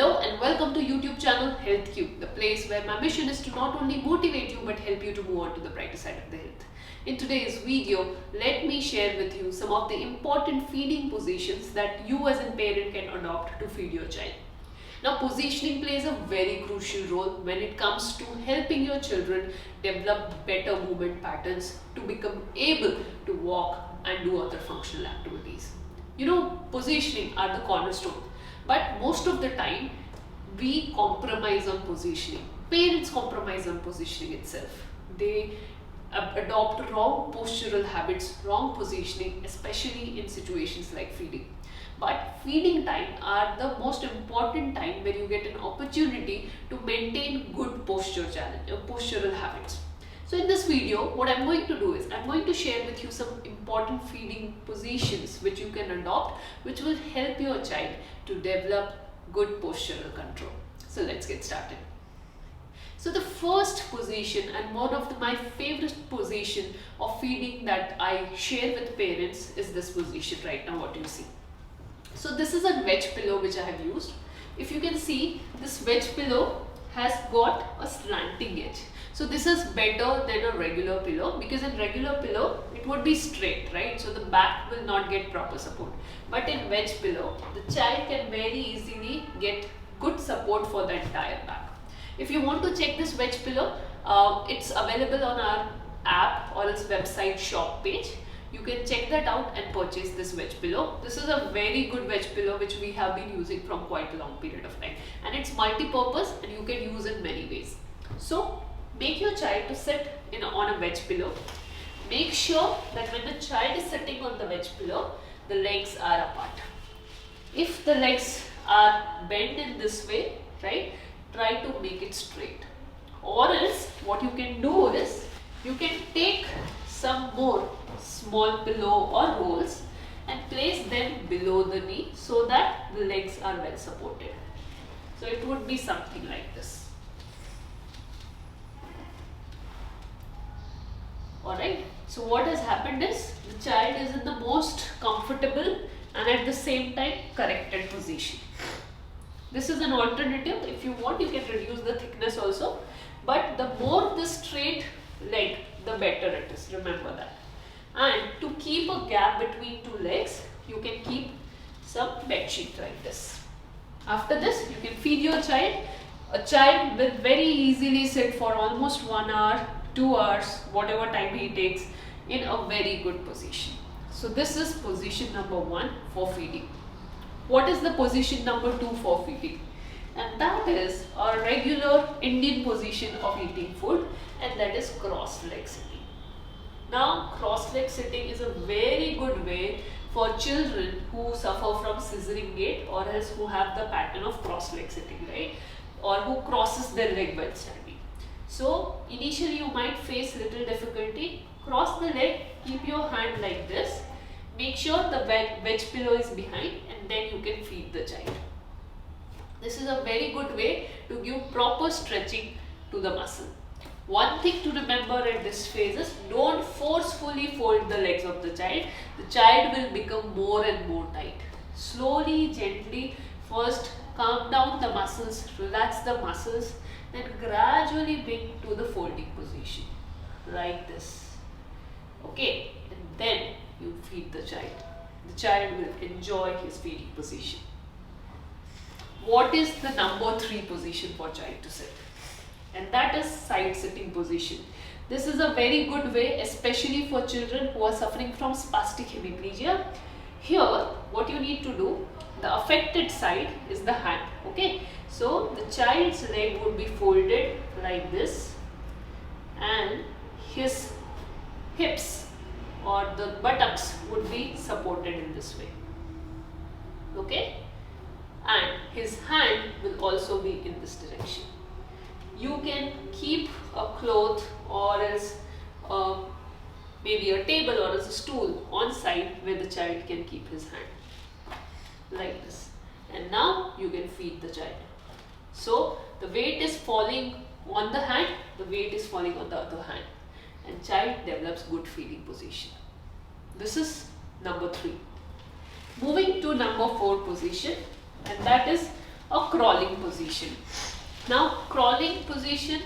Hello and welcome to YouTube channel HealthQ, the place where my mission is to not only motivate you but help you to move on to the brighter side of the health. In today's video, let me share with you some of the important feeding positions that you as a parent can adopt to feed your child. Now, positioning plays a very crucial role when it comes to helping your children develop better movement patterns to become able to walk and do other functional activities. Positioning are the cornerstone. But most of the time, we compromise on positioning. Parents compromise on positioning itself. They adopt wrong postural habits, wrong positioning, especially in situations like feeding. But feeding time are the most important time when you get an opportunity to maintain good postural habits. So in this video, what I'm going to do is I'm going to share with you some important feeding positions which you can adopt, which will help your child to develop good postural control. So let's get started. So the first position and one of my favorite position of feeding that I share with parents is this position right now, what you see. So this is a wedge pillow which I have used. If you can see, this wedge pillow has got a slanting edge. So this is better than a regular pillow because in regular pillow it would be straight, right? So the back will not get proper support. But in wedge pillow, the child can very easily get good support for the entire back. If you want to check this wedge pillow, it's available on our app or its website shop page. You can check that out and purchase this wedge pillow. This is a very good wedge pillow which we have been using from quite a long period of time. And it's multi-purpose and you can use it many ways. So make your child to sit on a wedge pillow. Make sure that when the child is sitting on the wedge pillow, the legs are apart. If the legs are bent in this way, right, try to make it straight. Or else what you can do is you can take some more small pillow or rolls and place them below the knee so that the legs are well supported. So it would be something like this. Alright, so what has happened is the child is in the most comfortable and at the same time corrected position. This is an alternative. If you want, you can reduce the thickness also. But the more the straight leg, the better it is. Remember that. And to keep a gap between two legs, you can keep some bed sheet like this. After this, you can feed your child. A child will very easily sit for almost 1 hour, 2 hours, whatever time he takes, in a very good position. So this is position number 1 for feeding. What is the position number 2 for feeding? And that is a regular Indian position of eating food, and that is cross-leg sitting. Now, cross-leg sitting is a very good way for children who suffer from scissoring gait or else who have the pattern of cross-leg sitting, right? Or who crosses their leg while standing. So, initially you might face little difficulty. Cross the leg, keep your hand like this. Make sure the wedge pillow is behind and then you can feed the child. This is a very good way to give proper stretching to the muscle. One thing to remember at this phase is don't forcefully fold the legs of the child. The child will become more and more tight. Slowly, gently, first calm down the muscles, relax the muscles, then gradually bring to the folding position like this. Okay, and then you feed the child. The child will enjoy his feeding position. What is the number 3 position for child to sit? And that is side sitting position. This is a very good way, especially for children who are suffering from spastic hemiplegia. Here, what you need to do, the affected side is the hand. Okay, so the child's leg would be folded like this and his hips or the buttocks would be supported in this way. Okay, and his hand will also be in this direction. You can keep a cloth or else maybe a table or else a stool on side where the child can keep his hand like this. And now you can feed the child. So the weight is falling on the hand, the weight is falling on the other hand, and child develops good feeding position. This is number 3. Moving to number 4 position, and that is a crawling position. Now crawling position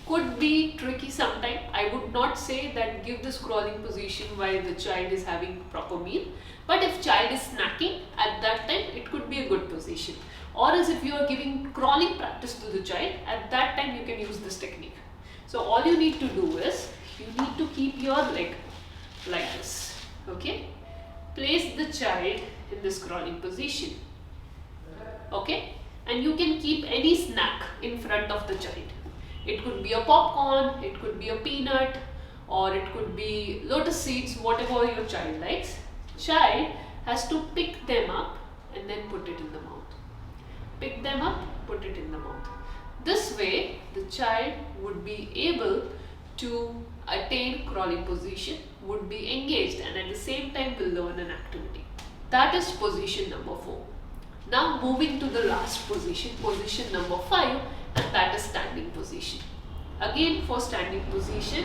could be tricky sometimes. I would not say that give this crawling position while the child is having proper meal, but if child is snacking at that time, it could be a good position. Or as if you are giving crawling practice to the child, at that time you can use this technique. So all you need to do is, you need to keep your leg like this, okay? Place the child in this crawling position, okay? And you can keep any snack in front of the child. It could be a popcorn, it could be a peanut, or it could be lotus seeds, whatever your child likes. Child has to pick them up and then put it in the mouth. Pick them up, put it in the mouth. This way, the child would be able to attain crawling position, would be engaged, and at the same time will learn an activity. That is position number 4. Now moving to the last position, position number 5, and that is standing position. Again, for standing position,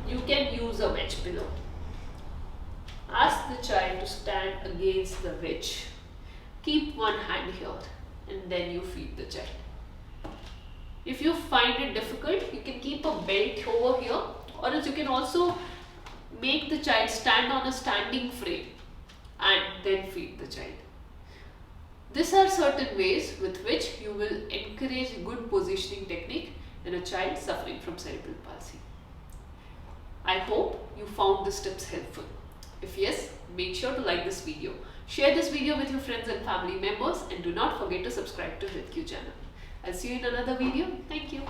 you can use a wedge pillow. Ask the child to stand against the wedge. Keep one hand here and then you feed the child. If you find it difficult, you can keep a belt over here, or else you can also make the child stand on a standing frame and then feed the child. These are certain ways with which you will encourage good positioning technique in a child suffering from cerebral palsy. I hope you found these tips helpful. If yes, make sure to like this video. Share this video with your friends and family members, and do not forget to subscribe to HealthQ channel. I'll see you in another video. Thank you.